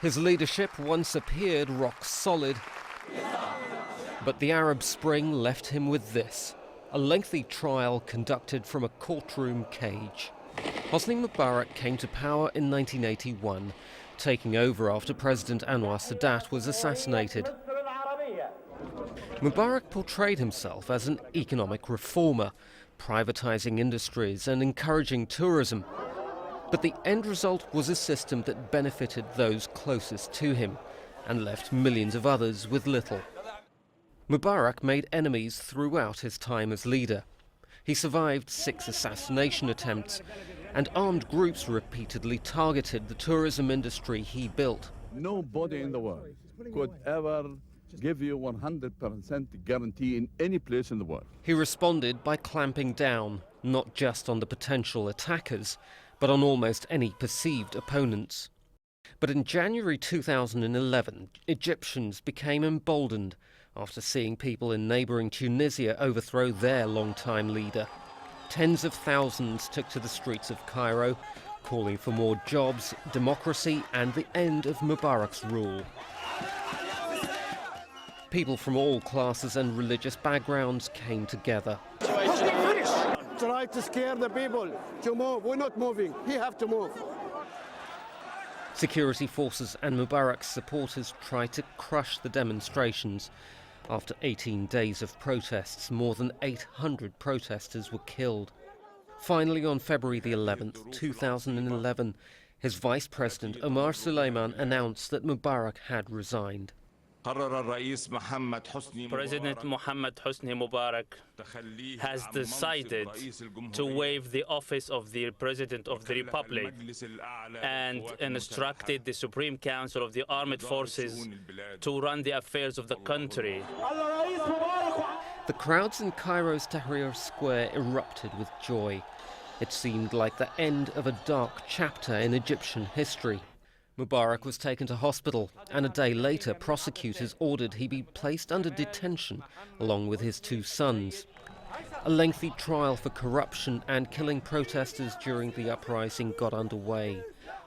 His leadership once appeared rock solid, but the Arab Spring left him with this: a lengthy trial conducted from a courtroom cage. Hosni Mubarak came to power in 1981, taking over after President Anwar Sadat was assassinated. Mubarak portrayed himself as an economic reformer, privatizing industries and encouraging tourism. But the end result was a system that benefited those closest to him and left millions of others with little. Mubarak made enemies throughout his time as leader. He survived 6 assassination attempts, and armed groups repeatedly targeted the tourism industry he built. Nobody in the world could ever give you 100% guarantee in any place in the world. He responded by clamping down, not just on the potential attackers, but on almost any perceived opponents. But in January 2011, Egyptians became emboldened after seeing people in neighbouring Tunisia overthrow their longtime leader. Tens of thousands took to the streets of Cairo, calling for more jobs, democracy and the end of Mubarak's rule. People from all classes and religious backgrounds came together. Try to scare the people to move. We're not moving. We have to move. Security forces and Mubarak's supporters tried to crush the demonstrations. After 18 days of protests, more than 800 protesters were killed. Finally, on February the 11th, 2011, his vice president Omar Suleiman announced that Mubarak had resigned. President Mohammed Hosni Mubarak has decided to waive the office of the President of the Republic and instructed the Supreme Council of the Armed Forces to run the affairs of the country. The crowds in Cairo's Tahrir Square erupted with joy. It seemed like the end of a dark chapter in Egyptian history. Mubarak was taken to hospital, and a day later prosecutors ordered he be placed under detention along with his 2 sons. A lengthy trial for corruption and killing protesters during the uprising got underway.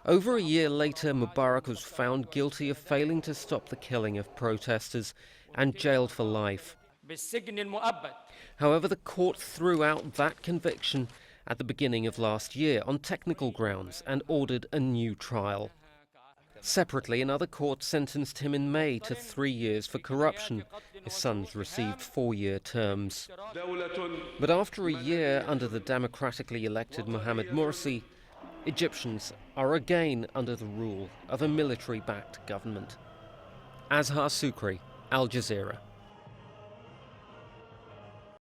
Over a year later, Mubarak was found guilty of failing to stop the killing of protesters and jailed for life. However, the court threw out that conviction at the beginning of last year on technical grounds and ordered a new trial. Separately, another court sentenced him in May to 3 years for corruption. His sons received 4-year terms. But after a year under the democratically elected Mohamed Morsi, Egyptians are again under the rule of a military-backed government. Azhar Sukri, Al Jazeera.